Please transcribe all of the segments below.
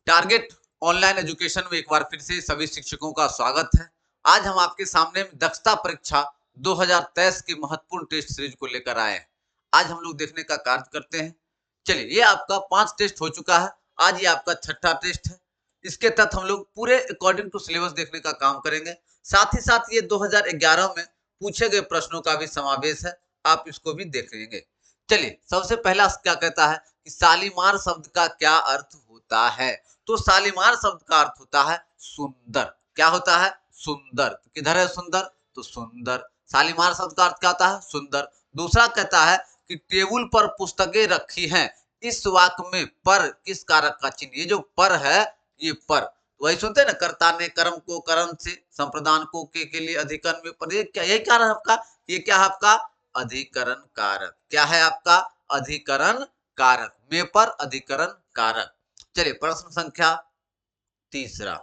Target online education में एक बार फिर से सभी शिक्षकों का स्वागत है। आज हम आपके सामने दक्षता परीक्षा 2023 की महत्वपूर्ण टेस्ट सीरीज को लेकर आए हैं। आज हम लोग देखने का कार्य करते हैं। चलिए, ये आपका 5 टेस्ट हो चुका है। आज ये आपका छठा टेस्ट है। इसके तहत हम लोग पूरे अकॉर्डिंग टू सिलेबस देखने का काम करेंगे। साथ ही साथ ये 2011 में पूछे गए प्रश्नों का भी समावेश है। आप इसको भी देख लेंगे। चलिए, सबसे पहला क्या कहता है कि शालीमार शब्द का क्या अर्थ होता है। तो शालीमार शब्द का अर्थ होता है सुंदर। क्या होता है? सुंदर। तो किधर है सुंदर? तो सुंदर। शालीमार शब्द का अर्थ क्या होता है? सुंदर। दूसरा कहता है कि टेबल पर पुस्तकें रखी हैं, इस वाक्य में पर किस कारक का चिन्ह? ये जो पर है, ये पर तो वही सुनते हैं ना, कर्ता ने कर्म को कर्म से, संप्रदान को के लिए अधिकरण में पर। ये क्या, यही कारण है आपका। ये क्या है आपका? अधिकरण कारक। क्या है आपका? अधिकरण कारक में पर अधिकरण कारक। चलिए, प्रश्न संख्या तीसरा।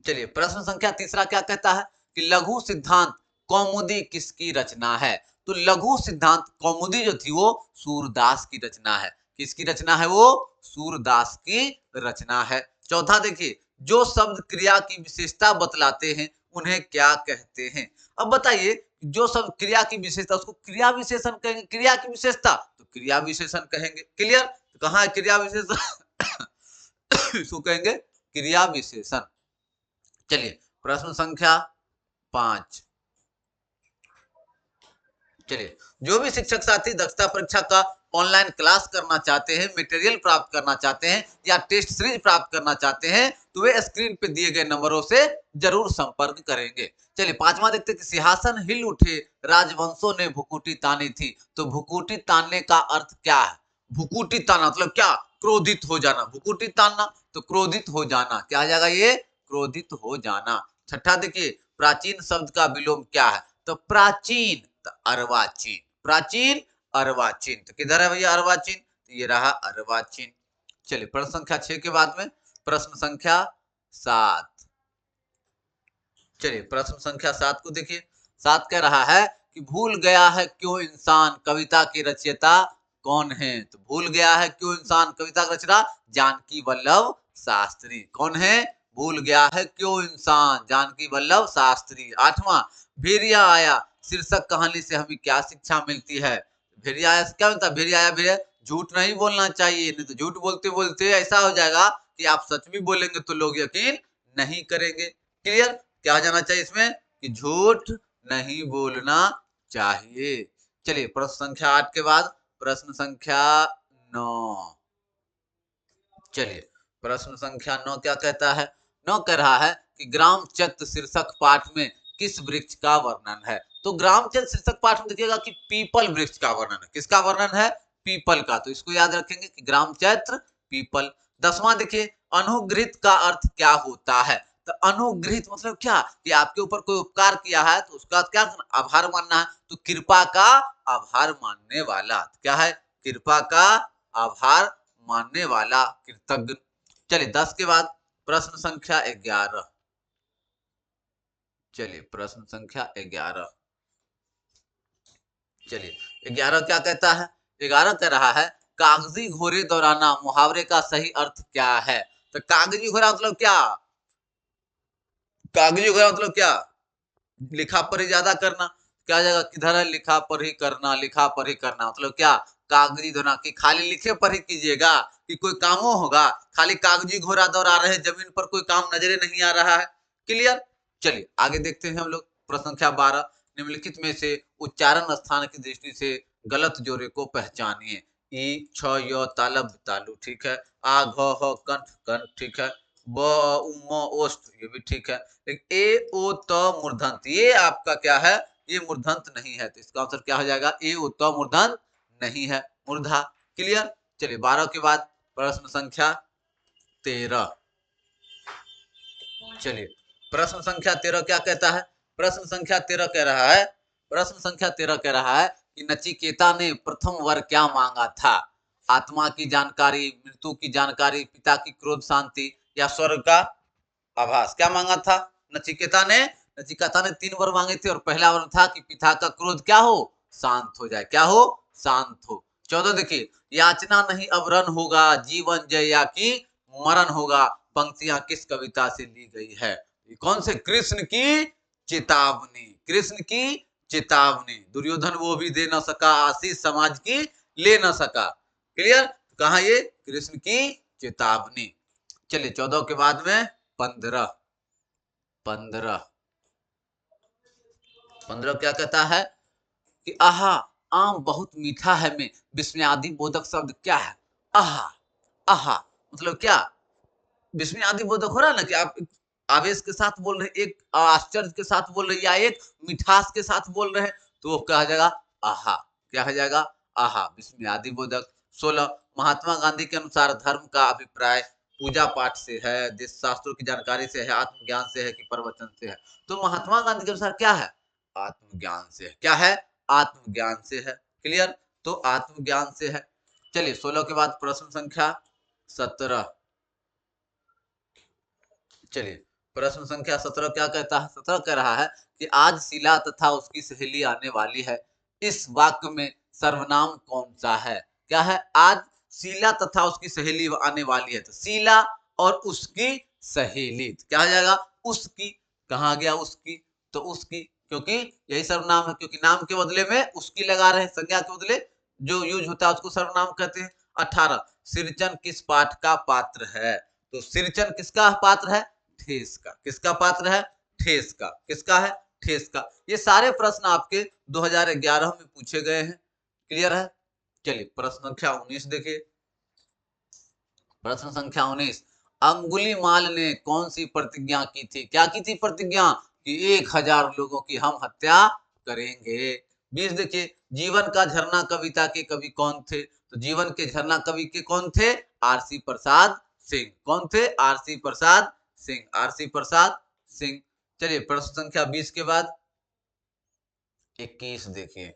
चलिए, प्रश्न संख्या तीसरा क्या कहता है कि लघु सिद्धांत कौमुदी किसकी रचना है। तो लघु सिद्धांत कौमुदी जो थी वो सूरदास की रचना है। किसकी रचना है? वो सूरदास की रचना है। चौथा देखिए, जो शब्द क्रिया की विशेषता बतलाते हैं उन्हें क्या कहते हैं। अब बताइए, जो शब्द क्रिया की विशेषता उसको क्रिया विशेषण कहेंगे। क्रिया की विशेषता तो क्रिया विशेषण कहेंगे। क्लियर? तो कहाँ है क्रिया विशेषण? इसको कहेंगे क्रिया विशेषण। चलिए, प्रश्न संख्या 5। चलिए, जो भी शिक्षक साथी दक्षता परीक्षा का ऑनलाइन क्लास करना चाहते हैं, मटेरियल प्राप्त करना चाहते हैं या टेस्ट सीरीज प्राप्त करना चाहते हैं, तो वे स्क्रीन पे दिए गए नंबरों से जरूर संपर्क करेंगे। चलिए, पांचवा देखते हैं कि सिंहासन हिल उठे, राजवंशों ने भुकुटी तानी थी। तो भुकुटी तानने का अर्थ क्या है? भुकुटी ताना मतलब क्या? क्रोधित हो जाना। भुकुटी तानना तो क्रोधित हो जाना। क्या आ जाएगा? ये क्रोधित हो जाना। छठा देखिए, प्राचीन शब्द का विलोम क्या है। तो प्राचीन तो अर्वाचीन। प्राचीन अर्वाचीन। तो किधर है भैया अर्वाचीन? तो ये रहा अर्वाचीन। चलिए, प्रश्न संख्या 6 के बाद में प्रश्न संख्या 7। चलिए, प्रश्न संख्या 7 को देखिए। 7 कह रहा है कि भूल गया है क्यों इंसान, कविता के रचयिता कौन है। तो भूल गया है क्यों इंसान, कविता का रचयिता जानकी वल्लभ शास्त्री। कौन है? भूल गया है क्यों इंसान, जानकी वल्लभ शास्त्री। आठवां, भेड़िया आया शीर्षक कहानी से हमें क्या शिक्षा मिलती है। भेड़िया आया क्या मिलता है? भेड़िया आया, भेड़िया झूठ नहीं बोलना चाहिए, नहीं तो झूठ बोलते बोलते ऐसा हो जाएगा कि आप सच भी बोलेंगे तो लोग यकीन नहीं करेंगे। क्लियर? क्या हो जाना चाहिए इसमें कि झूठ नहीं बोलना चाहिए। चलिए, प्रश्न संख्या 8 के बाद प्रश्न संख्या 9। चलिए, प्रश्न संख्या 9 क्या कहता है। 9 कह रहा है कि ग्राम चैत्र शीर्षक पाठ में किस वृक्ष का वर्णन है। तो ग्राम चैत्र शीर्षक पाठ में देखिएगा कि पीपल वृक्ष का वर्णन है। किसका वर्णन है? पीपल का। तो इसको याद रखेंगे कि ग्राम चैत्र पीपल। 10वां देखिए, अनुग्रहित का अर्थ क्या होता है। तो अनुग्रहित मतलब क्या कि आपके ऊपर कोई उपकार किया है तो उसका क्या आभार मानना है। तो कृपा का आभार मानने वाला। क्या है? कृपा का आभार मानने वाला, कृतज्ञ। चलिए, 10 के बाद प्रश्न संख्या 11। चलिए, प्रश्न संख्या 11। चलिए, 11 क्या कहता है। 11 कह रहा है कागजी घोड़े दौड़ाना मुहावरे का सही अर्थ क्या है। तो कागजी घोड़ा मतलब क्या? कागजी घोड़ा मतलब क्या? लिखा पर ही ज्यादा करना। क्या जाएगा? किधर है? लिखा पर ही करना। लिखा पर ही करना मतलब क्या? कागजी घोड़ा की खाली लिखे पर ही कीजिएगा कि कोई कामो होगा। खाली कागजी घोड़ा दौड़ा रहे, जमीन पर कोई काम नजरे नहीं आ रहा है। क्लियर? चलिए, आगे देखते हैं हम लोग प्रश्न संख्या 12। निम्नलिखित में से उच्चारण स्थान की दृष्टि से गलत जोड़े को पहचानिए। ई छ य तालब तालु ठीक है। आ घ ह कंठ कंठ ठीक है। ब उ म ओष्ठ ये भी ठीक है। ए ओ त मूर्धन्त ये आपका क्या है? ये मूर्धन्त नहीं है। तो इसका आंसर क्या हो जाएगा? ए ओ त मूर्धन्त नहीं है, मूर्धा। क्लियर? चलिए, 12 के बाद प्रश्न संख्या 13। चलिए, प्रश्न संख्या 13 क्या कहता है। प्रश्न संख्या 13 कह रहा है, प्रश्न संख्या 13 कह रहा है कि नचिकेता ने प्रथम वर क्या मांगा था। आत्मा की जानकारी, मृत्यु की जानकारी, पिता की क्रोध शांति या स्वर्ग का आभास। क्या मांगा था नचिकेता ने? नचिकेता ने 3 वर मांगे थे और पहला वर था कि पिता का क्रोध क्या हो? शांत हो जाए। क्या हो? शांत हो। 14 देखिए, याचना नहीं अब रण होगा, जीवन जया की मरण होगा, पंक्तियां किस कविता से ली गई है? कौन से? कृष्ण की चेतावनी, कृष्ण की चेतावनी। दुर्योधन वो भी दे न सका, आशीष समाज की ले न सका। क्लियर? कहा ये? कृष्ण की चेतावनी। चलिए 14 के बाद में 15 15 15 क्या कहता है कि आहा आम बहुत मीठा है में विस्मयादि बोधक शब्द क्या है? आहा, आहा मतलब क्या? विस्मयादि बोधक हो रहा है ना कि आप आवेश के साथ बोल रहे, एक आश्चर्य के साथ बोल रहे, या एक मिठास के साथ बोल रहे हैं, तो वो कहा जाएगा आहा। क्या हो जाएगा? आहा, विस्मयादि बोधक। 16 महात्मा गांधी के अनुसार धर्म का अभिप्राय पूजा पाठ से है, देश शास्त्रों की जानकारी से है, आत्मज्ञान से है कि प्रवचन से है? तो महात्मा गांधी के अनुसार क्या है? आत्मज्ञान से है। क्या है? आत्मज्ञान से है। क्लियर? तो आत्मज्ञान से है। चलिए 16 के बाद प्रश्न संख्या 17। चलिए प्रश्न संख्या 17 क्या कहता है? 17 कह रहा है कि आज शीला तथा उसकी सहेली आने वाली है, इस वाक्य में सर्वनाम कौन सा है? क्या है? आज शीला तथा उसकी सहेली आने वाली है, तो शीला और उसकी सहेली क्या हो जाएगा? उसकी। कहा गया उसकी? तो उसकी, क्योंकि यही सर्वनाम है, क्योंकि नाम के बदले में उसकी लगा रहे हैं, संज्ञा के बदले जो यूज होता है उसको सर्वनाम कहते हैं। 18 सिरचन किस पाठ का पात्र है? तो सिरचन किसका पात्र है? ठेस का। किसका पात्र है? ठेस का। किसका है? ठेस का। ये सारे प्रश्न आपके 2011 में पूछे गए हैं। क्लियर है? चलिए प्रश्न संख्या 19 देखिए। प्रश्न संख्या 19, अंगुलीमाल ने कौन सी प्रतिज्ञा की थी? क्या की थी प्रतिज्ञा? कि 1000 लोगों की हम हत्या करेंगे। 20 देखिए, जीवन का झरना कविता के कवि कौन थे? तो जीवन के झरना कवि के कौन थे? आरसी प्रसाद सिंह। कौन थे? आरसी प्रसाद सिंह। आरसी प्रसाद सिंह। चलिए प्रश्न संख्या 20 के बाद 21 देखिए।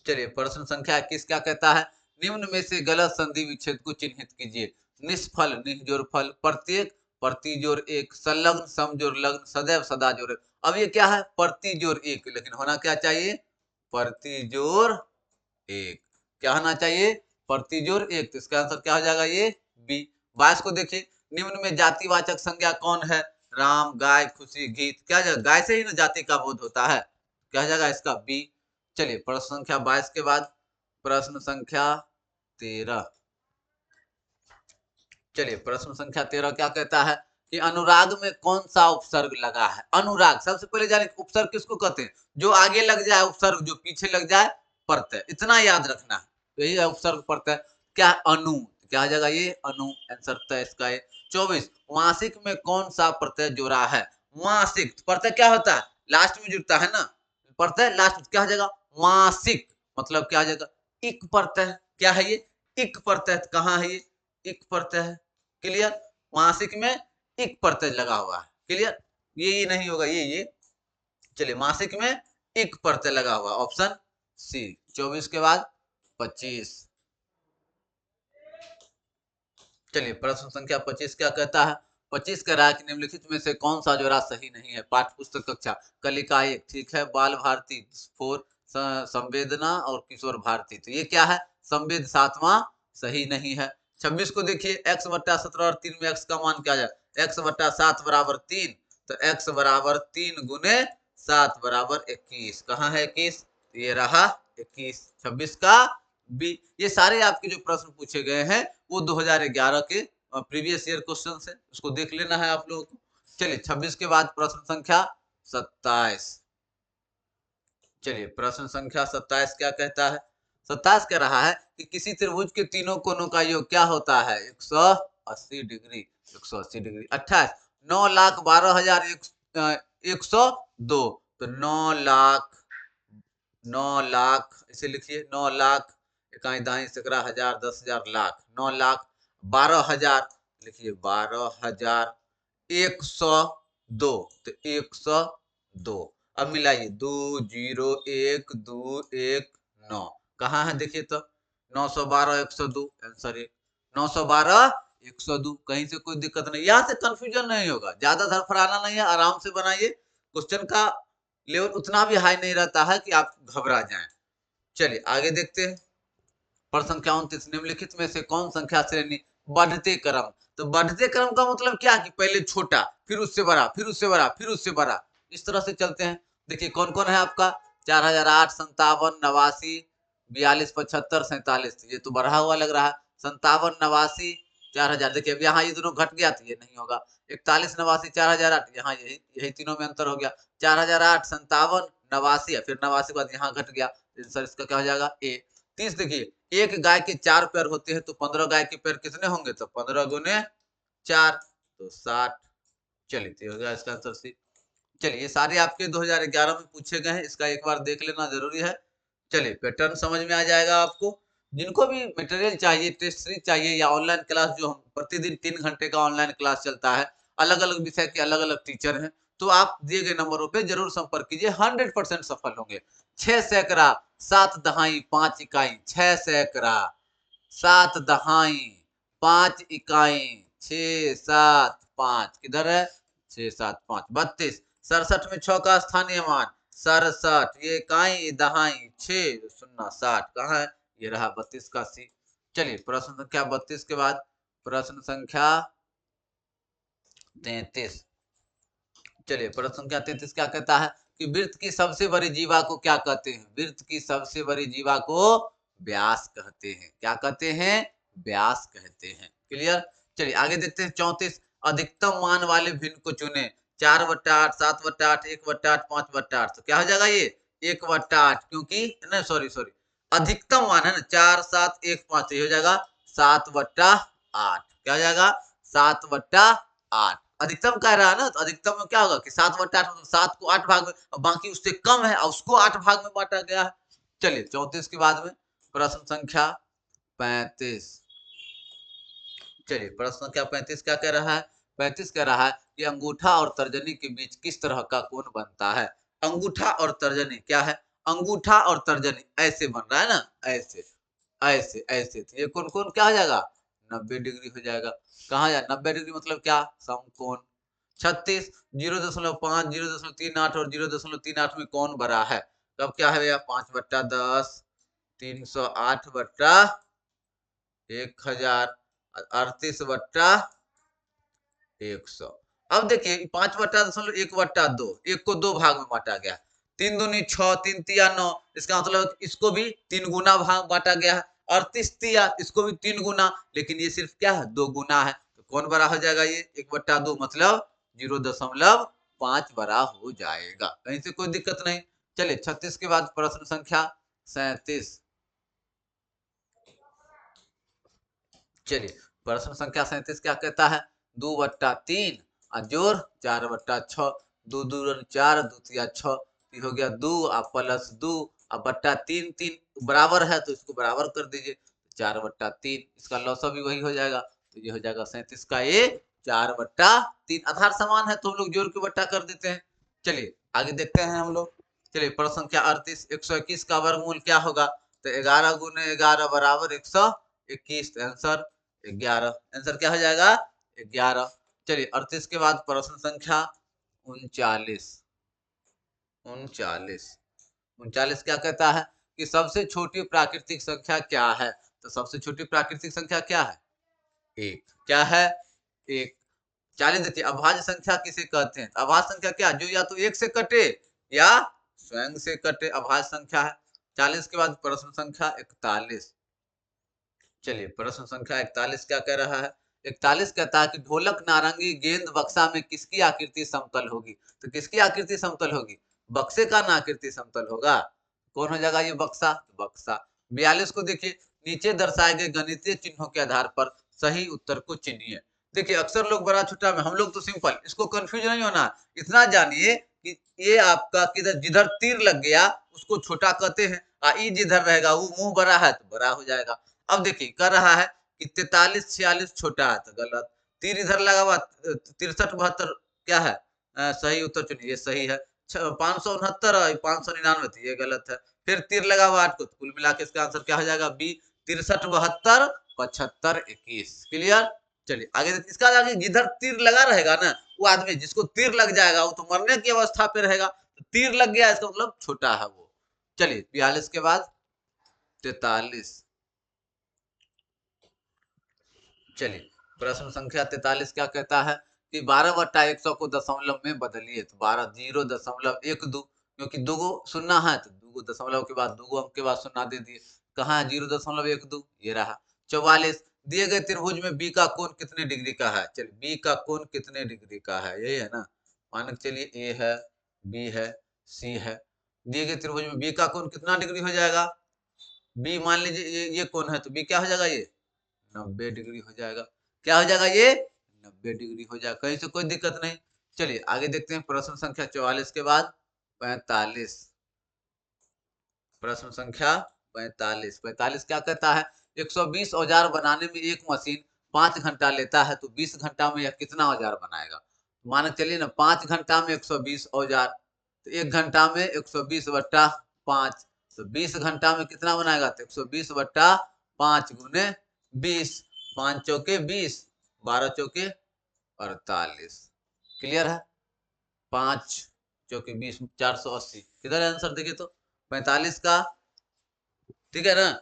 चलिए प्रश्न संख्या 21 क्या कहता है? निम्न में से गलत संधि विच्छेद को चिन्हित कीजिए। निष्फल निजोर फल, प्रत्येक प्रति जोर एक, संलग्न समजोर लग्न, सदैव सदा जोर एक। अब ये क्या है? प्रति जोर एक, लेकिन होना क्या चाहिए? प्रति जोर एक। क्या होना चाहिए? प्रति जोर एक। तो इसका आंसर क्या हो जाएगा? ये बी। 22 को देखिए, निम्न में जातिवाचक संज्ञा कौन है? राम, गाय, खुशी, गीत। क्या जाएगा? गाय से ही ना जाति का बोध होता है। क्या हो जाएगा इसका? बी। चलिए प्रश्न संख्या 22 के बाद प्रश्न संख्या 13। चलिए प्रश्न संख्या 13 क्या कहता है कि अनुराग में कौन सा उपसर्ग लगा है? अनुराग, सबसे पहले जाने उपसर्ग किसको कहते हैं? जो आगे लग जाए उपसर्ग, जो पीछे लग जाए प्रत्यय। इतना याद रखना है, तो यही है उपसर्ग प्रत्यय। क्या है? अनु। क्या आ जाएगा? ये अनु। आंसर था इसका ये। 24 मासिक में कौन सा प्रत्यय जुड़ा है? मासिक प्रत्यय क्या होता है? लास्ट में जुड़ता है ना प्रत्यय, लास्ट क्या हो जाएगा? मासिक। मतलब क्या आ जाएगा? इक प्रत्यय। क्या है ये? इक प्रत्यय। कहाँ है ये? इक प्रत्यय है। क्लियर? मासिक में इक प्रत्यय लगा हुआ है। क्लियर? ये नहीं होगा, ये चलिए मासिक में इक प्रत्यय लगा हुआ, ऑप्शन सी। 24 के बाद 25। चलिए प्रश्न संख्या 25 क्या कहता है? 25 कह रहा है कि निम्नलिखित में से कौन सा जोड़ा सही नहीं है? पाठ्य पुस्तक कक्षा कलिका 1 ठीक है, बाल भारती 4, संवेदना और किशोर भारती। तो ये क्या है? संवेद 7वां सही नहीं है। 26 को देखिए, x बट्टा 17 और 3 में x का मान क्या जाए? x बट्टा 7 बराबर 3, तो x बराबर 3 गुने 7 बराबर 21। कहाँ है 21? ये रहा 21। 26 का बी। ये सारे आपके जो प्रश्न पूछे गए हैं वो 2011 के प्रीवियस ईयर क्वेश्चन है, उसको देख लेना है आप लोगों को। चलिए 26 के बाद प्रश्न संख्या 27। चलिए प्रश्न संख्या 27 क्या कहता है? 27 कह रहा है कि किसी त्रिभुज के तीनों कोनों का योग क्या होता है? 180 डिग्री। 180 डिग्री। 28 9,12,102, तो 9 लाख इसे लिखिए, 9 लाख इकाई दाई सैकड़ा हजार 10,000 लाख, 9 लाख 12,000 लिखिए, 12,102, तो 102। अब मिलाइए, 201,219 कहाँ है देखिए तो? 912,102 आंसर है। 912,102 कहीं से कोई दिक्कत नहीं, यहाँ से कंफ्यूजन नहीं होगा, ज्यादा धड़फड़ाना नहीं है, आराम से बनाइए। क्वेश्चन का लेवल उतना भी हाई नहीं रहता है कि आप घबरा जाएं। चलिए आगे देखते हैं। प्रश्न संख्या 29, निम्नलिखित में से कौन संख्या श्रेणी बढ़ते क्रम। तो बढ़ते क्रम का मतलब क्या कि पहले छोटा, फिर उससे बड़ा, फिर उससे बड़ा, फिर उससे बड़ा, इस तरह से चलते हैं। देखिए कौन कौन है आपका 4008, 57, 89, 42, 75, 47, ये तो बढ़ा हुआ लग रहा है। 57, 89, 4000, देखिए अब यहाँ ये दोनों घट गया तो ये नहीं होगा। 41, 89, 4008, यहाँ यही यही तीनों में अंतर हो गया। 4008, 57, 89, फिर 89 के बाद यहाँ घट गया, सर इसका क्या हो जाएगा ए। 30, देखिए एक गाय के 4 पैर होते हैं तो 15 गाय के पैर कितने होंगे, तो 15 गुने 4 तो 60। चलिए तो हो गया इसका आंसर सी। चलिए ये सारे आपके 2011 में पूछे गए हैं, इसका एक बार देख लेना जरूरी है। चलिए पैटर्न समझ में आ जाएगा आपको। जिनको भी मटेरियल चाहिए, टेस्ट सीरीज चाहिए या ऑनलाइन क्लास, जो हम प्रतिदिन 3 घंटे का ऑनलाइन क्लास चलता है, अलग अलग विषय के अलग अलग टीचर हैं, तो आप दिए गए नंबरों पे जरूर संपर्क कीजिए, 100% सफल होंगे। 6 सैकड़ा 7 दहाई 5 इकाई, 6 सैकड़ा 7 दहाई 5 इकाई, 6 7 5 किधर है, 6 7 5 32। 67 में 6 का स्थानीय मान 67, ये इकाई दहाई 6 शून्य 60 कहाँ है, ये रहा 32 का सी। चलिए प्रश्न संख्या 32 के बाद प्रश्न संख्या 33। चलिए प्रश्न संख्या 33 क्या कहता है कि वृत्त की सबसे बड़ी जीवा को क्या कहते हैं। वृत्त की सबसे बड़ी जीवा को व्यास कहते हैं। क्या कहते हैं, व्यास कहते हैं। क्लियर। चलिए आगे देखते हैं 34, अधिकतम मान वाले भिन्न को चुने। 4/8, 7/8, 1/8, 5/8, तो क्या हो जाएगा ये 1/8, क्योंकि नहीं सॉरी सॉरी अधिकतम मान है ना 4 7 1 5, तो ये हो जाएगा 7/8। क्या हो जाएगा 7/8। अधिकतम कह रहा है ना, तो अधिकतम में क्या होगा कि 7/8, मतलब 7 को 8 भाग में, और बाकी उससे कम है और उसको 8 भाग में बांटा गया है। चलिए 34 के बाद में प्रश्न संख्या 35। चलिए प्रश्न संख्या 35 क्या कह रहा है, 35 कह रहा है कि अंगूठा और तर्जनी के बीच किस तरह का कोण बनता है। अंगूठा और तर्जनी क्या है, अंगूठा और तर्जनी ऐसे बन रहा है ना, ऐसे ऐसे ऐसे, तो ये कोण कोण क्या हो जाएगा 90 डिग्री हो जाएगा। कहाँ जाए 90 डिग्री मतलब क्या, समकोण। 36, 0.5, 0.38 और 0.38 में कौन बड़ा है। तब क्या है भैया 5/10, 308/1000, 38/100। अब देखिए 5/10.1/2, एक को 2 भाग में बांटा गया। 3 दूनी 6, 3 तिया 9, इसका मतलब इसको भी 3 गुना भाग बांटा गया है। 38 तिया, इसको भी 3 गुना, लेकिन ये सिर्फ क्या है 2 गुना है, तो कौन बड़ा हो जाएगा ये 1/2, मतलब 0.5 बड़ा हो जाएगा। कहीं से कोई दिक्कत नहीं। चलिए 36 के बाद प्रश्न संख्या 37। चलिए प्रश्न संख्या 37 क्या कहता है, 2/3 और जोड़ 4/6, 2 2 4, 2 तिया 6, हो गया 2 और प्लस 2 और बट्टा 3, 3 बराबर है तो इसको बराबर कर दीजिए, 4/3, इसका लौसा भी वही हो जाएगा, तो ये हो जाएगा 37 का ये 4/3। आधार समान है तो हम लोग जोड़ के बट्टा कर देते हैं। चलिए आगे देखते हैं हम लोग। चलिए प्रश्न संख्या 38, 121 का वर्गमूल क्या होगा। तो 11 गुने 11 बराबर 121, आंसर 11, आंसर क्या हो जाएगा 11। चलिए 38 के बाद प्रश्न संख्या 39। 39 क्या कहता है कि सबसे छोटी प्राकृतिक संख्या क्या है। तो सबसे छोटी प्राकृतिक संख्या क्या है, एक। क्या है, एक। 40, देखिए अभाज्य संख्या किसे कहते हैं। अभाज्य संख्या क्या, जो या तो एक से कटे या स्वयं से कटे, अभाज्य संख्या है। 40 के बाद प्रश्न संख्या 41। चलिए प्रश्न संख्या 41 क्या कह रहा है। 41 कहता है कि ढोलक नारंगी गेंद बक्सा में किसकी आकृति समतल होगी। तो किसकी आकृति समतल होगी, बक्से का ना आकृति समतल होगा। कौन हो जाएगा ये बक्सा, बक्सा। 42 को देखिए, नीचे दर्शाए गए गणितीय चिन्हों के आधार पर सही उत्तर को चुनिए। देखिए अक्सर लोग बड़ा छोटा में, हम लोग तो सिंपल, इसको कंफ्यूज नहीं होना। इतना जानिए कि ये आपका किधर जिधर तीर लग गया उसको छोटा कहते हैं, ई जिधर रहेगा वो मुंह बड़ा है तो बड़ा हो जाएगा। अब देखिए कर रहा है कि 43 46 छोटा है तो गलत, तीर इधर लगा हुआ 63 72 क्या है, सही उत्तर चुनिए, सही है। 569 और 599 तो ये गलत है। फिर तीर लगा हुआ 8 को, तो कुल मिला के इसका आंसर क्या हो जाएगा बी, 63 72 75 21। क्लियर। चलिए आगे इसका आगे जिधर तीर लगा रहेगा ना, वो आदमी जिसको तीर लग जाएगा वो तो मरने की अवस्था पे रहेगा, तो तीर लग गया इसका मतलब छोटा है वो। चलिए 42 के बाद 43। चलिए प्रश्न संख्या 43 क्या कहता है कि 12/100 को दशमलव में बदलिए। तो 12 0.12, क्योंकि दो गो शून्य है तो दो गो दशमलव के बाद दो गो अंक के बाद शून्य दे दिए। कहाँ है 0.12, ये रहा। 44 दिए गए त्रिभुज में बी का कोण कितने डिग्री का है। चलिए बी का कोण कितने डिग्री का है, यही है ना। मान के चलिए ए है, बी है, सी है। दिए गए त्रिभुज में बी का कोण कितना डिग्री हो जाएगा। बी मान लीजिए ये कोण है तो बी क्या हो जाएगा, ये 90 डिग्री हो जाएगा। क्या हो जाएगा, ये 90 डिग्री हो जाएगा, कहीं से कोई दिक्कत नहीं। चलिए आगे देखते हैं प्रश्न संख्या 44 के बाद 45। प्रश्न संख्या 45 क्या कहता है 120 औजार बनाने में एक मशीन 5 घंटा लेता है तो 20 घंटा में यह कितना औजार बनाएगा। मान के चलिए ना 5 घंटा में 120 औजार, तो 1 घंटा में 120/5, तो 20 घंटा में कितना बनाएगा, तो 120/5 गुने 20, 5 चौके 20, 12 चौके 48। क्लियर है। 5 चौके 20, 480। किधर है आंसर, देखिए तो 45 का। ठीक है ना।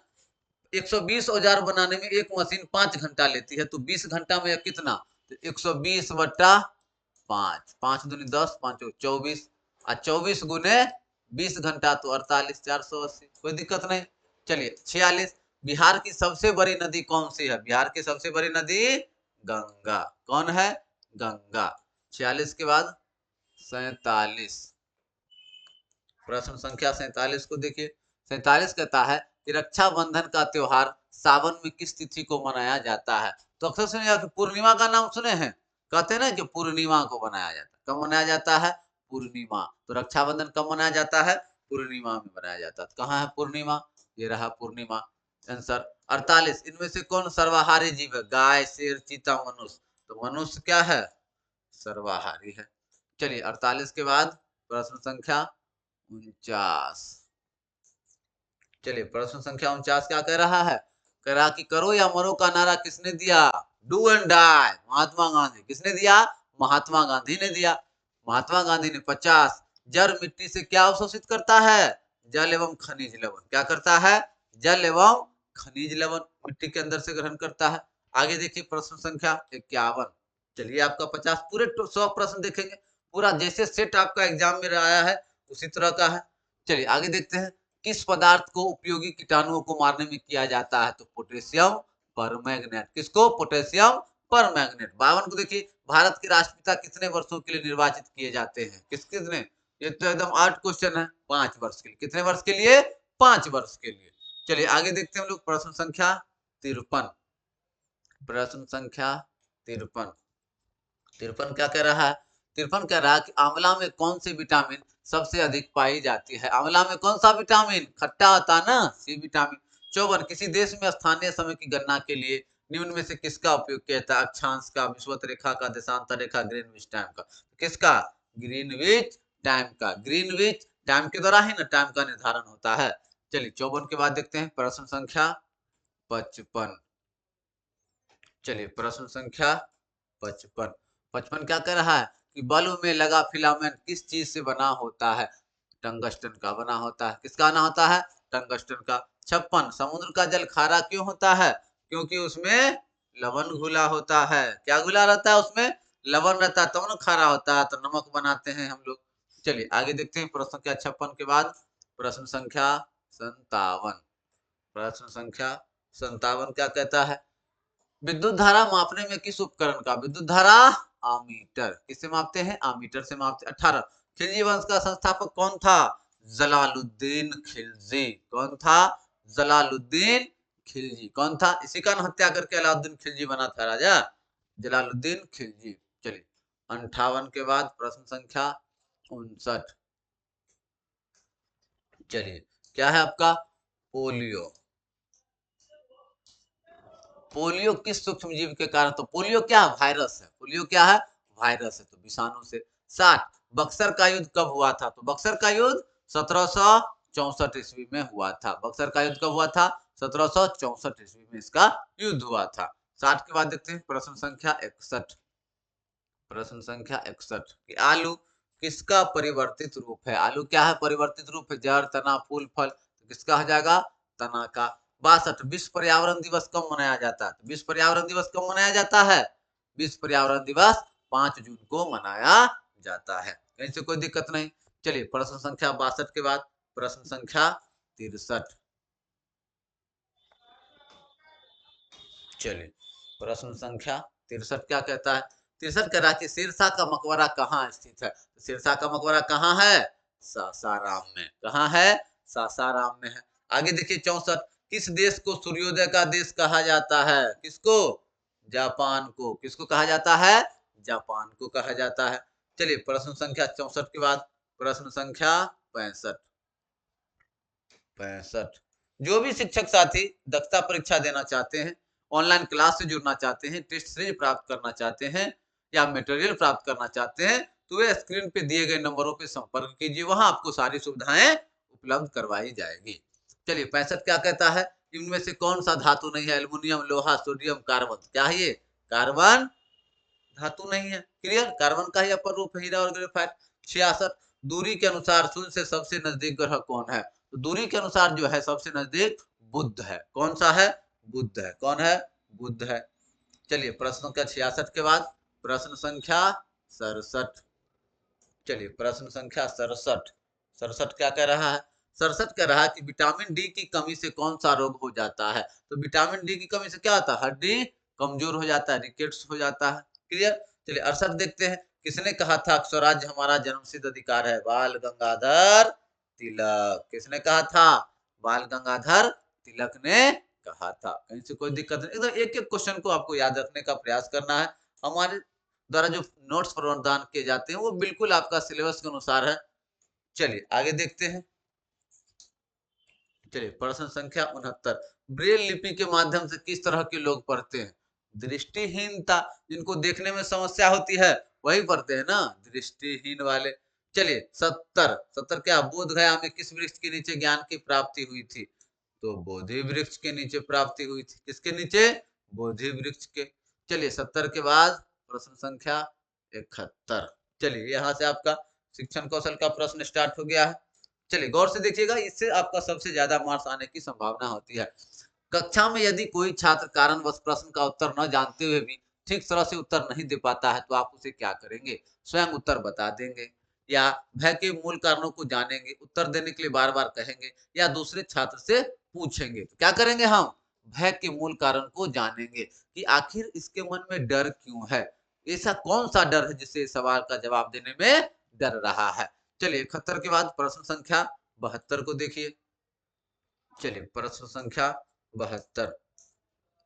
120 औजार बनाने में एक मशीन 5 घंटा लेती है तो 20 घंटा में कितना, तो 120/5, 5 दूनी 10, 5 24, और 24 गुने 20 घंटा तो 48, 480, कोई दिक्कत नहीं। चलिए 46 बिहार की सबसे बड़ी नदी कौन सी है। बिहार की सबसे बड़ी नदी गंगा। कौन है, गंगा। 46 के बाद 47। प्रश्न संख्या 47 को देखिए। 47 कहता है कि रक्षाबंधन का त्योहार सावन में किस तिथि को मनाया जाता है। तो अक्सर सुने कि पूर्णिमा का नाम सुने हैं, कहते हैं ना कि पूर्णिमा को मनाया जाता है। कब मनाया जाता है, पूर्णिमा। तो रक्षाबंधन कब मनाया जाता है, पूर्णिमा में मनाया जाता है। तो कहाँ है पूर्णिमा, ये रहा पूर्णिमा। आंसर 48 इनमें से कौन सर्वाहारी जीव है। गाय, शेर, चीता, मनुष्य। तो मनुष्य क्या है, सर्वाहारी है। चलिए 48 के बाद प्रश्न संख्या 49। चलिए प्रश्न संख्या 49 क्या कह रहा है, कह रहा कि करो या मरो का नारा किसने दिया। Do and die, Mahatma Gandhi. किसने दिया, महात्मा गांधी ने दिया। महात्मा गांधी ने 50 जड़ मिट्टी से क्या अवशोषित करता है, जल एवं खनिज लवण। क्या करता है, जल एवं खनिज लवण मिट्टी के अंदर से ग्रहण करता है। आगे देखिए प्रश्न संख्या 51। चलिए आपका 50 पूरे 100 प्रश्न देखेंगे, पूरा जैसे सेट आपका एग्जाम में आया है उसी तरह का है। चलिए आगे देखते हैं किस पदार्थ को उपयोगी कीटाणुओं को मारने में किया जाता है। तो पोटेशियम परमैंगनेट। किसको, पोटेशियम परमैंगनेट। 52 को देखिए भारत के राष्ट्रपिता कितने वर्षों के लिए निर्वाचित किए जाते हैं। किस कितने, ये तो एकदम 8 क्वेश्चन है। 5 वर्ष के लिए। कितने वर्ष के लिए, 5 वर्ष के लिए। चलिए आगे देखते हैं हम लोग प्रश्न संख्या 53। प्रश्न संख्या 53। 53 क्या कह रहा है, 53 कह रहा है कि आंवला में कौन सी विटामिन सबसे अधिक पाई जाती है। आंवला में कौन सा विटामिन, खट्टा होता ना, सी विटामिन। 54 किसी देश में स्थानीय समय की गणना के लिए निम्न में से किसका उपयोग किया जाता है। अक्षांश का, विषुवत रेखा का, देशांतर रेखा, ग्रीनविच टाइम का। किसका, ग्रीनविच टाइम का। ग्रीनविच टाइम के द्वारा ही ना टाइम का निर्धारण होता है। चलिए 54 के बाद देखते हैं प्रश्न संख्या 55। चलिए प्रश्न संख्या 55। 55 क्या कह रहा है कि बल्ब में लगा फिलामेंट किस चीज से बना होता है। टंगस्टन का बना होता है। किसका बना होता है, टंगस्टन का। 56 समुद्र का जल खारा क्यों होता है, क्योंकि उसमें लवण घुला होता है। क्या घुला रहता है उसमें, लवण रहता है, तब ना खारा होता है। तो नमक बनाते हैं हम लोग। चलिए आगे देखते हैं प्रश्न संख्या 56 के बाद प्रश्न संख्या 57। प्रश्न संख्या 57 क्या कहता है, विद्युत धारा मापने में किस उपकरण का, विद्युत धारा आमीटर। किससे मापते हैं, आमीटर से मापते। 18 खिलजी वंश का संस्थापक कौन था, जलालुद्दीन खिलजी। कौन था, जलालुद्दीन खिलजी। कौन था, इसी का हत्या करके अलाउद्दीन खिलजी बना था राजा, जलालुद्दीन खिलजी। चलिए 58 के बाद प्रश्न संख्या 59। चलिए क्या है आपका, पोलियो। पोलियो किस सूक्ष्म जीव के कारण, तो पोलियो क्या है, वायरस है। पोलियो क्या है, वायरस है, तो विषाणु से। 60 बक्सर का युद्ध कब हुआ था, तो बक्सर का युद्ध 1764 ईस्वी में हुआ था। बक्सर का युद्ध कब हुआ था, 1764 ईस्वी में इसका युद्ध हुआ था। 60 के बाद देखते हैं प्रश्न संख्या 61। प्रश्न संख्या 61 कि आलू किसका परिवर्तित रूप है। आलू क्या है, परिवर्तित रूप है। जड़, तना, फूल, फल। तो किसका हो जाएगा, तना का। 62 विश्व पर्यावरण दिवस कब मनाया जाता है? विश्व पर्यावरण दिवस कब मनाया जाता है? विश्व पर्यावरण दिवस 5 जून को मनाया जाता है। कहीं से कोई दिक्कत नहीं। चलिए प्रश्न संख्या 62 के बाद प्रश्न संख्या 63। चलिए प्रश्न संख्या 63 क्या कहता है? 63 कह रहा है कि शेरशाह का मकबरा कहाँ स्थित है? तो शेरशाह का मकबरा कहाँ है? सासाराम में। कहाँ है? सासाराम में है। आगे देखिए 64, किस देश को सूर्योदय का देश कहा जाता है? किसको? जापान को। किसको कहा जाता है? जापान को कहा जाता है। चलिए प्रश्न संख्या 64 के बाद प्रश्न संख्या 65। जो भी शिक्षक साथी दक्षता परीक्षा देना चाहते हैं, ऑनलाइन क्लास से जुड़ना चाहते हैं, टेस्ट सीरीज प्राप्त करना चाहते हैं या मटेरियल प्राप्त करना चाहते हैं, तो वे स्क्रीन पे दिए गए नंबरों पे संपर्क कीजिए, वहां आपको सारी सुविधाएं उपलब्ध करवाई जाएगी। चलिए 65 क्या कहता है? इनमें से कौन सा धातु नहीं है? एल्युमिनियम, लोहा, सोडियम, कार्बन। क्या है ये? कार्बन धातु नहीं है। क्लियर? कार्बन का ही अपर रूप है हीरा और ग्रेफाइट। 66, दूरी के अनुसार सूर्य से सबसे नजदीक ग्रह कौन है? तो दूरी के अनुसार जो है सबसे नजदीक बुध है। कौन सा है? बुध है। कौन है? बुध है। चलिए प्रश्न संख्या 66 के बाद प्रश्न संख्या 67। चलिए प्रश्न संख्या 67। 67 क्या कह रहा है? 67 कह रहा है कि विटामिन डी की कमी से कौन सा रोग हो जाता है? तो विटामिन डी की कमी से क्या होता है? हड्डी कमजोर हो जाता है, रिकेट्स हो जाता है। क्लियर? चलिए 68 देखते हैं, किसने कहा था स्वराज्य हमारा जन्मसिद्ध अधिकार है? बाल गंगाधर तिलक। किसने कहा था? बाल गंगाधर तिलक ने कहा था। कहीं से कोई दिक्कत नहीं, एकदम एक एक क्वेश्चन को आपको याद रखने का प्रयास करना है। हमारे द्वारा जो नोट्स प्रदान किए जाते हैं वो बिल्कुल आपका सिलेबस के अनुसार है। चलिए आगे देखते हैं। चलिए प्रश्न संख्या 69, ब्रेल लिपि के माध्यम से किस तरह के लोग पढ़ते हैं? दृष्टिहीनता, जिनको देखने में समस्या होती है वही पढ़ते हैं ना, दृष्टिहीन वाले। चलिए 70 क्या, बोध गया में किस वृक्ष के नीचे ज्ञान की प्राप्ति हुई थी? तो बोधि वृक्ष के नीचे प्राप्ति हुई थी। किसके नीचे? बोधि वृक्ष के। चलिए 70 के बाद प्रश्न संख्या 71। चलिए यहाँ से आपका शिक्षण कौशल का प्रश्न स्टार्ट हो गया है। चलिए गौर से देखिएगा, इससे आपका सबसे ज्यादा मार्क्स आने की संभावना होती है। कक्षा में यदि कोई छात्र कारणवश प्रश्न का उत्तर न जानते हुए भी ठीक तरह से उत्तर नहीं दे पाता है तो आप उसे क्या करेंगे? स्वयं उत्तर बता देंगे या भय के मूल कारणों को जानेंगे, उत्तर देने के लिए बार बार कहेंगे या दूसरे छात्र से पूछेंगे। तो क्या करेंगे हम? भय के मूल कारण को जानेंगे कि आखिर इसके मन में डर क्यों है, ऐसा कौन सा डर है जिससे सवाल का जवाब देने में डर रहा है। चलिए 71 के बाद प्रश्न संख्या 72 को देखिए। चलिए प्रश्न संख्या 72।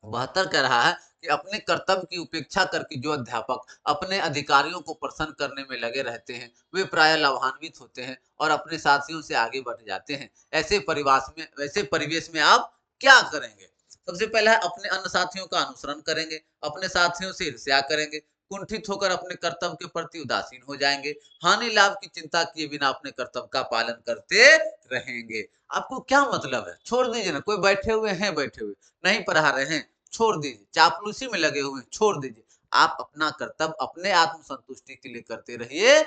72 कह रहा है कि अपने कर्तव्य की उपेक्षा करके जो अध्यापक अपने अधिकारियों को प्रसन्न करने में लगे रहते हैं वे प्राय लाभान्वित होते हैं और अपने साथियों से आगे बढ़ जाते हैं। ऐसे परिवेश में आप क्या करेंगे? सबसे पहला है अपने अन्य साथियों का अनुसरण करेंगे, अपने साथियों से ईर्ष्या करेंगे, कुंठित होकर अपने कर्तव्य के प्रति उदासीन हो जाएंगे, हानि लाभ की चिंता किए बिना अपने कर्तव्य का पालन करते रहेंगे। आपको क्या मतलब है? छोड़ दीजिए ना, कोई बैठे हुए हैं, बैठे हुए नहीं पढ़ा रहे हैं, छोड़ दीजिए, चापलूसी में लगे हुए छोड़ दीजिए, आप अपना कर्तव्य अपने आत्म संतुष्टि के लिए करते रहिए,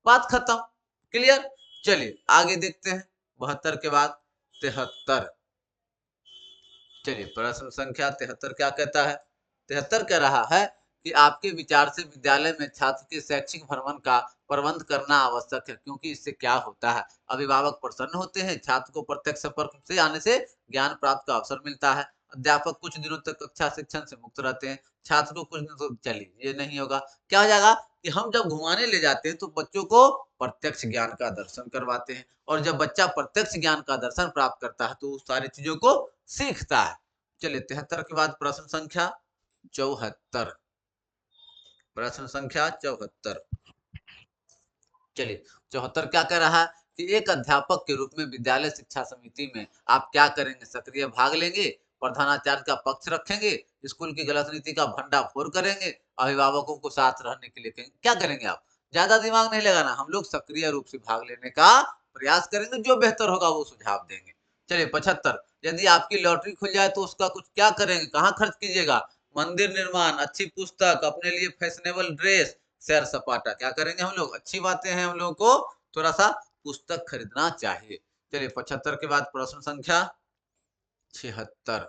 बात खत्म। क्लियर? चलिए आगे देखते हैं 72 के बाद 73। चलिए प्रश्न संख्या 73 क्या कहता है? 73 कह रहा है कि आपके विचार से विद्यालय में छात्र के शैक्षिक भ्रमण का प्रबंध करना आवश्यक है, क्योंकि इससे क्या होता है, अभिभावक प्रसन्न होते हैं, छात्र को प्रत्यक्ष संपर्क से आने से ज्ञान प्राप्त का अवसर मिलता है, अध्यापक कुछ दिनों तक कक्षा शिक्षण से मुक्त रहते हैं, छात्र को कुछ दिन तो चलिए ये नहीं होगा। क्या हो जाएगा कि हम जब घुमाने ले जाते हैं तो बच्चों को प्रत्यक्ष ज्ञान का दर्शन करवाते हैं और जब बच्चा प्रत्यक्ष ज्ञान का दर्शन प्राप्त करता है तो उस सारी चीजों को सीखता है। चलिए 73 के बाद प्रश्न संख्या 74। प्रश्न संख्या 74। चलिए 74 क्या कह रहा है कि एक अध्यापक के रूप में विद्यालय शिक्षा समिति में आप क्या करेंगे? सक्रिय भाग लेंगे, प्रधानाचार्य का पक्ष रखेंगे, स्कूल की गलत नीति का भंडाफोड़ करेंगे, अभिभावकों को साथ रहने के लिए कहेंगे। क्या करेंगे आप? ज्यादा दिमाग नहीं लगाना, हम लोग सक्रिय रूप से भाग लेने का प्रयास करेंगे, जो बेहतर होगा वो सुझाव देंगे। चलिए 75, यदि आपकी लॉटरी खुल जाए तो उसका कुछ क्या करेंगे? कहाँ खर्च कीजिएगा? मंदिर निर्माण, अच्छी पुस्तक, अपने लिए फैशनेबल ड्रेस, सैर सपाटा। क्या करेंगे हम लोग? अच्छी बातें हैं, हम लोगों को थोड़ा सा पुस्तक खरीदना चाहिए। चलिए 75 के बाद प्रश्न संख्या 76।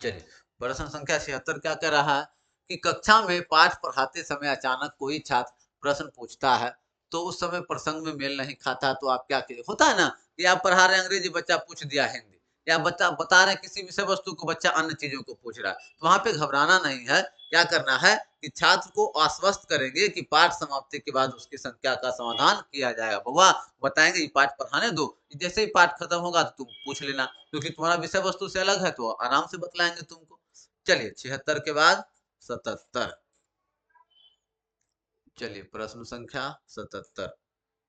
चलिए, प्रश्न संख्या 76 क्या कह रहा है कि कक्षा में पाठ पढ़ाते समय अचानक कोई छात्र प्रश्न पूछता है, तो उस समय प्रसंग में मेल नहीं खाता, तो आप क्या करिए? होता है ना कि आप पढ़ा रहे हैं अंग्रेजी, बच्चा पूछ दिया हिंदी, या बच्चा बता रहे हैं किसी विषय वस्तु को, बच्चा अन्य चीजों को पूछ रहा है, तो वहां पे घबराना नहीं है। क्या करना है कि छात्र को आश्वस्त करेंगे कि पाठ समाप्ति के बाद उसकी संख्या का समाधान किया जाएगा। बउआ बताएंगे, ये पाठ पढ़ाने दो, जैसे ही पाठ खत्म होगा तो तुम पूछ लेना, क्योंकि तुम्हारा विषय वस्तु से अलग है, तो आराम से बतलाएंगे तुमको। चलिए, 76 के बाद 77। चलिए, प्रश्न संख्या 77।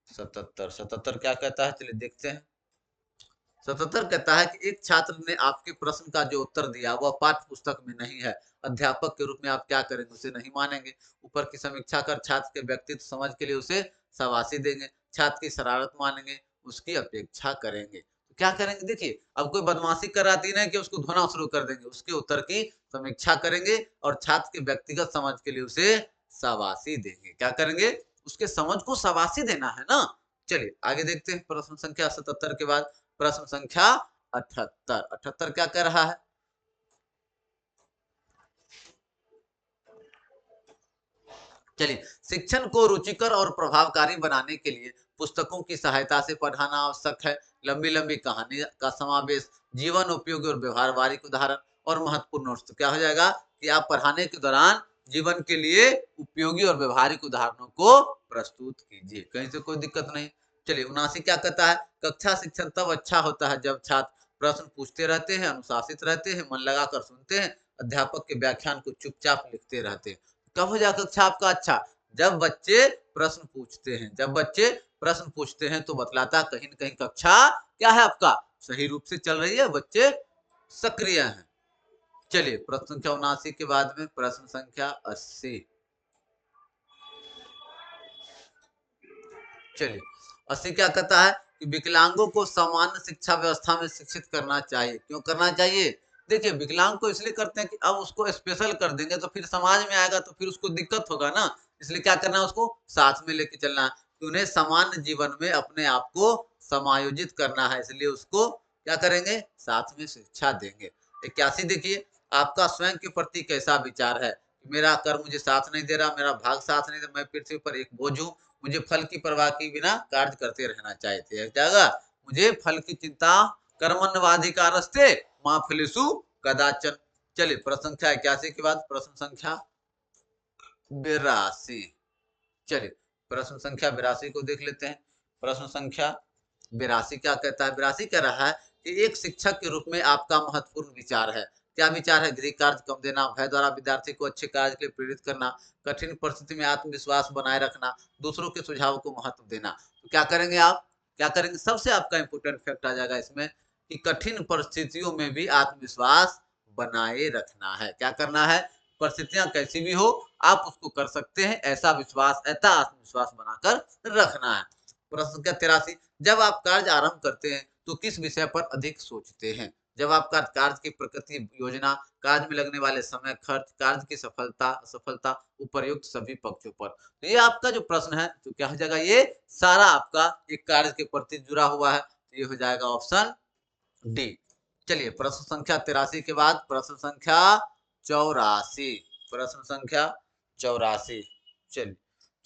77 क्या कहता है, चलिए देखते हैं। 77 कहता है कि एक छात्र ने आपके प्रश्न का जो उत्तर दिया वह पाठ्य पुस्तक में नहीं है, अध्यापक के रूप में आप क्या करेंगे? उसे नहीं मानेंगे। ऊपर की समीक्षा कर छात्र के व्यक्तित्व समझ के लिए उसे शाबाशी देंगे, छात्र की शरारत मानेंगे, उसकी अपेक्षा करेंगे। तो क्या करेंगे? देखिए, अब कोई बदमाशी कर रहा थी ना कि उसको धोना शुरू कर देंगे, उसके उत्तर की समीक्षा करेंगे और छात्र के व्यक्तिगत समझ के लिए उसे शाबाशी देंगे। क्या करेंगे? उसके समझ को शाबाशी देना है ना। चलिए आगे देखते हैं, प्रश्न संख्या 77 के बाद प्रश्न संख्या 78। 78 क्या कह रहा है? चलिए, शिक्षण को रुचिकर और प्रभावकारी बनाने के लिए पुस्तकों की सहायता से पढ़ाना आवश्यक है। लंबी लंबी कहानी का समावेश, जीवन उपयोगी और व्यवहारिक उदाहरण और महत्वपूर्ण नोट्स। तो क्या हो जाएगा कि आप पढ़ाने के दौरान जीवन के लिए उपयोगी और व्यवहारिक उदाहरणों को प्रस्तुत कीजिए, कहीं से कोई दिक्कत नहीं। चलिए, 79 क्या कहता है? कक्षा शिक्षण तब अच्छा होता है जब छात्र प्रश्न पूछते रहते हैं, अनुशासित रहते हैं, मन लगाकर सुनते हैं, अध्यापक के व्याख्यान को चुपचाप लिखते रहते हैं। कब हो जाएगा कक्षा आपका अच्छा? जब बच्चे प्रश्न पूछते हैं। जब बच्चे प्रश्न पूछते हैं तो बतलाता कहीं न कहीं कक्षा क्या है आपका सही रूप से चल रही है, बच्चे सक्रिय हैं। चलिए, प्रश्न संख्या 79 के बाद में प्रश्न संख्या 80। चलिए, 80 क्या कहता है कि विकलांगों को सामान्य शिक्षा व्यवस्था में शिक्षित करना चाहिए। क्यों करना चाहिए? देखिए, विकलांग को इसलिए करते हैं कि अब उसको स्पेशल कर देंगे तो फिर समाज में आएगा तो फिर उसको दिक्कत होगा ना, इसलिए क्या करना है, उसको साथ में लेके चलना है। कि उन्हें सामान्य जीवन में अपने आप को समायोजित करना है, इसलिए उसको क्या करेंगे? साथ में शिक्षा देंगे। 81 देखिए, आपका स्वयं के प्रति कैसा विचार है? मेरा कर्म मुझे साथ नहीं दे रहा, मेरा भाग साथ नहीं दे, मैं पृथ्वी पर एक बोझ हूँ, मुझे फल की परवाह किए बिना कार्य करते रहना चाहिए। जाएगा, मुझे फल की चिंता कर्मण्यवाधिकारस्ते मां फलेषु कदाचन। चलिए, प्रश्न संख्या 81 के बाद प्रश्न संख्या 82। चलिए, प्रश्न संख्या 82 को देख लेते हैं। प्रश्न संख्या 82 क्या कहता है? 82 कह रहा है कि एक शिक्षक के रूप में आपका महत्वपूर्ण विचार है। क्या विचार है? गृह कार्य कम देना, भय द्वारा विद्यार्थी को अच्छे कार्य के लिए प्रेरित करना, कठिन परिस्थिति में आत्मविश्वास बनाए रखना, दूसरों के सुझाव को महत्व देना। तो क्या करेंगे आप? क्या करेंगे? सबसे आपका इंपोर्टेंट फैक्ट आ जाएगा इसमें कि कठिन परिस्थितियों में भी आत्मविश्वास बनाए रखना है। क्या करना है? परिस्थितियां कैसी भी हो, आप उसको कर सकते हैं, ऐसा विश्वास, ऐसा आत्मविश्वास बनाकर रखना है। प्रश्न संख्या 83, जब आप कार्य आरंभ करते हैं तो किस विषय पर अधिक सोचते हैं? जब आपका कार्य की प्रकृति, योजना, कार्य में लगने वाले समय, खर्च, कार्य की सफलता असफलता, उपर्युक्त सभी पक्षों पर। तो ये आपका जो प्रश्न है तो क्या हो जाएगा? ये सारा आपका एक कार्य के प्रति जुड़ा हुआ है, तो ये हो जाएगा ऑप्शन डी। चलिए, प्रश्न संख्या 83 के बाद प्रश्न संख्या 84। प्रश्न संख्या 84। चलिए,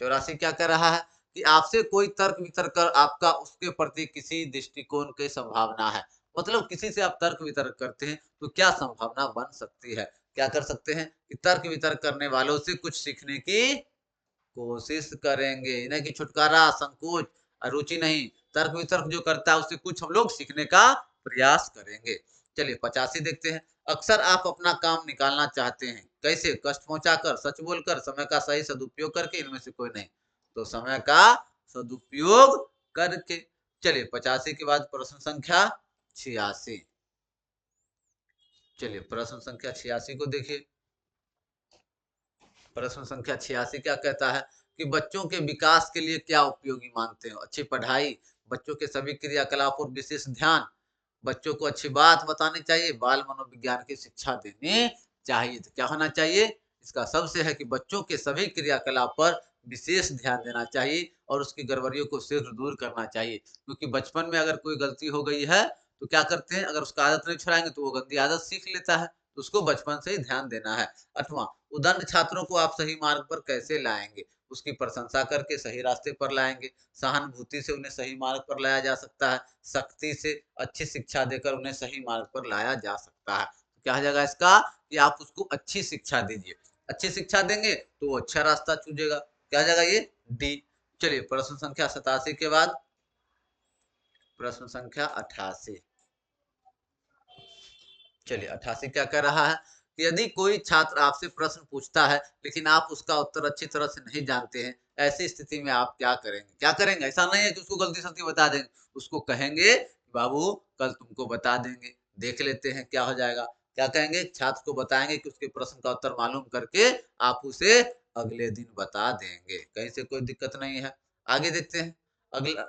84 क्या कर रहा है कि आपसे कोई तर्क वितर्क कर आपका उसके प्रति किसी दृष्टिकोण की संभावना है। मतलब किसी से आप तर्क वितर्क करते हैं तो क्या संभावना बन सकती है? क्या कर सकते हैं कि तर्क वितर्क करने वालों से कुछ सीखने की कोशिश करेंगे, नहीं कि छुटकारा, संकोच, रुचि नहीं। तर्क वितर्क जो करता है उससे कुछ हम लोग सीखने का प्रयास करेंगे। चलिए, 85 देखते हैं। अक्सर आप अपना काम निकालना चाहते हैं, कैसे? कष्ट पहुंचाकर, सच बोलकर, समय का सही सदुपयोग करके, इनमें से कोई नहीं। तो समय का सदुपयोग करके। चलिए, 85 के बाद प्रश्न संख्या 86। चलिए, प्रश्न संख्या 86 को देखिए। प्रश्न संख्या 86 क्या कहता है कि बच्चों के विकास के लिए क्या उपयोगी मानते हो? अच्छी पढ़ाई, बच्चों के सभी क्रियाकलाप और विशेष ध्यान, बच्चों को अच्छी बात बतानी चाहिए, बाल मनोविज्ञान की शिक्षा देनी चाहिए। तो क्या होना चाहिए? इसका सबसे है कि बच्चों के सभी क्रियाकलाप पर विशेष ध्यान देना चाहिए और उसकी गड़बड़ियों को शीघ्र दूर करना चाहिए, क्योंकि बचपन में अगर कोई गलती हो गई है तो क्या करते हैं, अगर उसका आदत नहीं छुड़ाएंगे तो वो गंदी आदत सीख लेता है, तो उसको बचपन से ही ध्यान देना है। 8वां, उद्दंड छात्रों को आप सही मार्ग पर कैसे लाएंगे, उसकी प्रशंसा करके सही रास्ते पर लाएंगे, सहानुभूति से उन्हें सही मार्ग पर लाया जा सकता है, सख्ती से अच्छी शिक्षा देकर उन्हें सही मार्ग पर लाया जा सकता है। तो क्या हो जाएगा इसका, कि आप उसको अच्छी शिक्षा दीजिए, अच्छी शिक्षा देंगे तो वो अच्छा रास्ता चुनेगा। क्या हो जाएगा ये, डी। चलिए प्रश्न संख्या 87 के बाद प्रश्न संख्या 88। चलिए 88 क्या कह रहा है, कि यदि कोई छात्र आपसे प्रश्न पूछता है लेकिन आप उसका उत्तर अच्छी तरह से नहीं जानते हैं, ऐसी स्थिति में आप क्या करेंगे। क्या करेंगे, ऐसा नहीं है कि उसको गलती सलती बता देंगे, उसको कहेंगे बाबू कल तुमको बता देंगे, देख लेते हैं क्या हो जाएगा। क्या कहेंगे, छात्र को बताएंगे कि उसके प्रश्न का उत्तर मालूम करके आप उसे अगले दिन बता देंगे, कहीं से कोई दिक्कत नहीं है। आगे देखते हैं अगला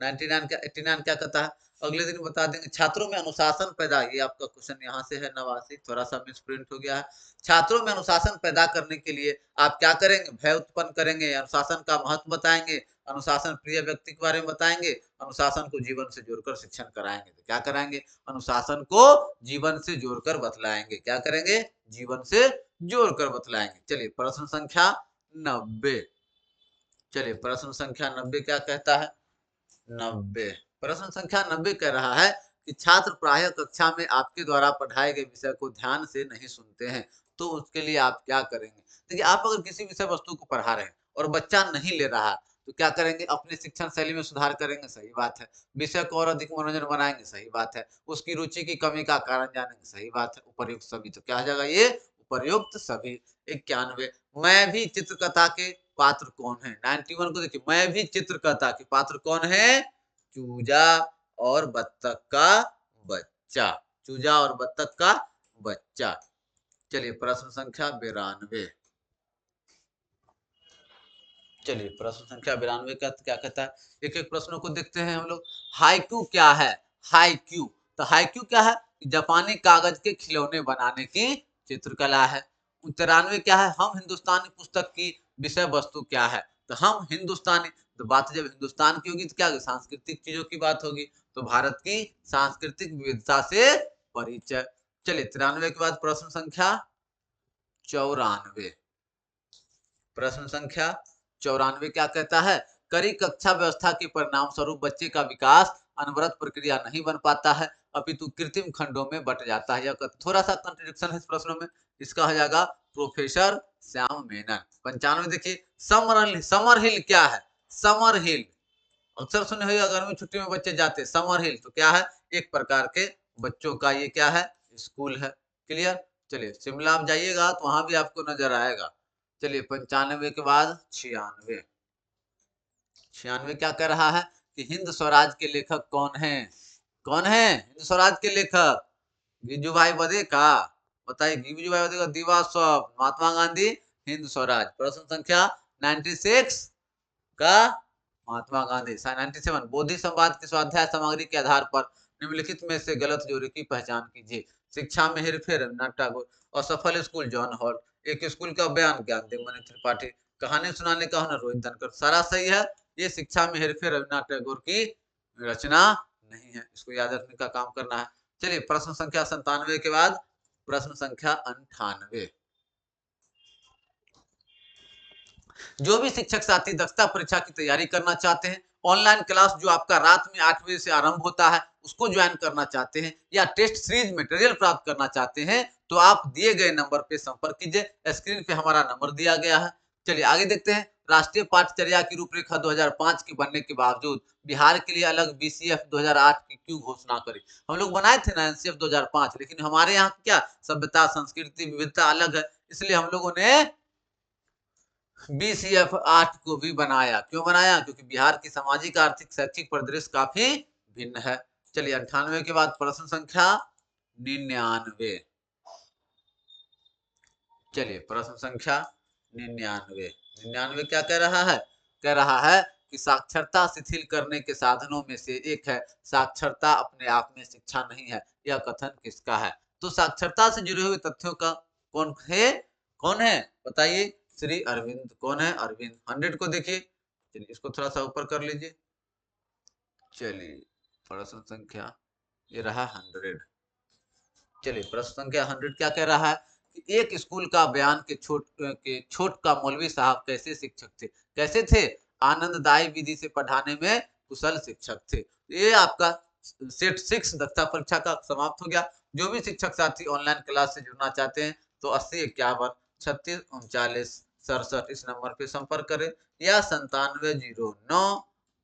99 क्या 89 क्या कहता है, अगले दिन बता देंगे। छात्रों में अनुशासन पैदा, ये आपका क्वेश्चन यहाँ से है 89, थोड़ा सा मिसप्रिंट हो गया है। छात्रों में अनुशासन पैदा करने के लिए आप क्या करेंगे, भय उत्पन्न करेंगे, अनुशासन का महत्व बताएंगे, अनुशासन प्रिय व्यक्ति के बारे में बताएंगे, अनुशासन को जीवन से जोड़कर शिक्षण कराएंगे। तो क्या कराएंगे, अनुशासन को जीवन से जोड़कर बतलाएंगे। क्या करेंगे, जीवन से जोड़कर बतलाएंगे। चलिए प्रश्न संख्या 90। चलिए प्रश्न संख्या 90 क्या कहता है, 90 प्रश्न संख्या 90 कह रहा है कि छात्र प्रायः कक्षा में आपके द्वारा पढ़ाए गए विषय को ध्यान से नहीं सुनते हैं, तो उसके लिए आप क्या करेंगे। देखिए आप अगर किसी विषय वस्तु को पढ़ा रहे हैं और बच्चा नहीं ले रहा है, तो क्या करेंगे, अपने शिक्षण शैली में सुधार करेंगे, सही बात है। विषय को और अधिक मनोरंजन बनाएंगे, सही बात है। उसकी रुचि की कमी का कारण जानेंगे, सही बात है। उपर्युक्त सभी, तो क्या हो जाएगा ये, उपर्युक्त सभी। 91, मैं भी चित्रकथा के पात्र कौन है। 91 को देखिए, मैं भी चित्रकथा के पात्र कौन है, चूजा और बत्तख का बच्चा, चूजा और बत्तख का बच्चा। चलिए प्रश्न संख्या 92। चलिए प्रश्न संख्या 92 का क्या कहता है, एक एक प्रश्नों को देखते हैं हम लोग। हाइकू क्या है, हाइक्यू, तो हाइक्यू क्या है, जापानी कागज के खिलौने बनाने की चित्रकला है। 93 क्या है, हम हिंदुस्तानी पुस्तक की विषय वस्तु क्या है, तो हम हिंदुस्तानी, तो बात जब हिंदुस्तान की होगी तो क्या होगी, सांस्कृतिक चीजों की बात होगी, तो भारत की सांस्कृतिक विविधता से परिचय। चलिए 93 के बाद प्रश्न संख्या 94। प्रश्न संख्या 94 क्या कहता है, कड़ी कक्षा व्यवस्था के परिणाम स्वरूप बच्चे का विकास अनवरत प्रक्रिया नहीं बन पाता है, अपितु कृत्रिम खंडों में बट जाता है। यह थोड़ा सा कंट्रडिक्शन है इस प्रश्नों में, इसका हो जाएगा प्रोफेसर श्याम मेनन। 95 देखिए, समर समर हिल क्या है, समर हिल अक्सर सुने हुए, गर्मी छुट्टी में बच्चे जाते समर हिल, तो क्या है, एक प्रकार के बच्चों का ये क्या है, स्कूल है। क्लियर। चलिए शिमला आप जाइएगा तो वहां भी आपको नजर आएगा। चलिए 95 के बाद 96। 96 क्या कर रहा है, कि हिंद स्वराज के लेखक कौन है, कौन है हिंद स्वराज के लेखक, गिजुभाई बदे का, बताइए गिजुभाई बदे का दिवा स्वप्न, महात्मा गांधी, हिंद स्वराज। प्रश्न संख्या 96 का महात्मा गांधी। 97, बोधि संवाद की स्वाध्याय सामग्री के आधार पर निम्नलिखित में से गलत जोड़े की पहचान कीजिए। शिक्षा में हेरफेर रवीन्द्रनाथ टैगोर, असफल स्कूल जॉन हॉल, एक स्कूल का बयान ज्ञानदेव मणि त्रिपाठी, कहानी सुनाने का हुनर रोहित धनखड़। सारा सही है, ये शिक्षा में हेरफेर रवीन्द्रनाथ टैगोर की रचना नहीं है, इसको याद रखने का काम करना है। चलिए प्रश्न संख्या 97 के बाद प्रश्न संख्या 98। जो भी शिक्षक साथी दक्षता परीक्षा की तैयारी करना चाहते हैं, ऑनलाइन क्लास जो आपका रात में 8 बजे से आरंभ होता है उसको ज्वाइन करना चाहते हैं, या टेस्ट सीरीज मटेरियल प्राप्त करना चाहते हैं, तो आप दिए गए नंबर पे संपर्क कीजिए। स्क्रीन पे हमारा नंबर दिया गया है। चलिए आगे देखते हैं, राष्ट्रीय पाठचर्या की रूपरेखा 2005 के बनने के बावजूद बिहार के लिए अलग बीसीएफ 2008 की क्यों घोषणा करी। हम लोग बनाए थे ना एनसीएफ 2005, लेकिन हमारे यहाँ क्या सभ्यता संस्कृति विविधता अलग है, इसलिए हम लोगों ने बीसीएफ 8 को भी बनाया। क्यों बनाया, क्योंकि बिहार की सामाजिक आर्थिक शैक्षिक परिदृश्य काफी भिन्न है। चलिए 98 के बाद प्रश्न संख्या 99। चलिए प्रश्न संख्या 99। 99 क्या कह रहा है, कह रहा है कि साक्षरता शिथिल करने के साधनों में से एक है साक्षरता अपने आप में शिक्षा नहीं है। यह कथन किसका है, तो साक्षरता से जुड़े हुए तथ्यों का कौन है, कौन है बताइए, श्री अरविंद। कौन है, अरविंद। 100 को देखिए, चलिए इसको थोड़ा सा ऊपर कर लीजिए। चलिए प्रश्न संख्या ये रहा 100। चलिए प्रश्न संख्या 100 क्या कह रहा है कि एक स्कूल का बयान के छोट का मौलवी साहब कैसे शिक्षक थे? कैसे थे? आनंददायी विधि से पढ़ाने में कुशल शिक्षक थे। ये आपका सेट 6 दक्षता परीक्षा का समाप्त हो गया। जो भी शिक्षक साथी ऑनलाइन क्लास से जुड़ना चाहते हैं तो 8051 36 39 67 इस नंबर पे संपर्क करें या 9709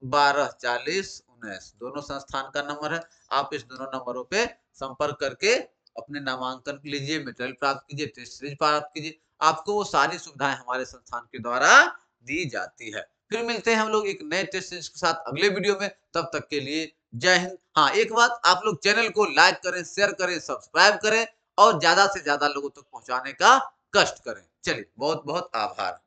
12 40 19 दोनों संस्थान का नंबर है। आप इस दोनों नंबरों पे संपर्क करके अपने नामांकन लीजिए, मटेरियल प्राप्त कीजिए, टेस्ट सीरीज प्राप्त कीजिए। आपको वो सारी सुविधाएं हमारे संस्थान के द्वारा दी जाती है। फिर मिलते हैं हम लोग एक नए टेस्ट सीरीज के साथ अगले वीडियो में। तब तक के लिए जय हिंद। हाँ, एक बात, आप लोग चैनल को लाइक करें, शेयर करें, सब्सक्राइब करें और ज्यादा से ज्यादा लोगों तक पहुंचाने का कष्ट करें। चलिए, बहुत बहुत आभार।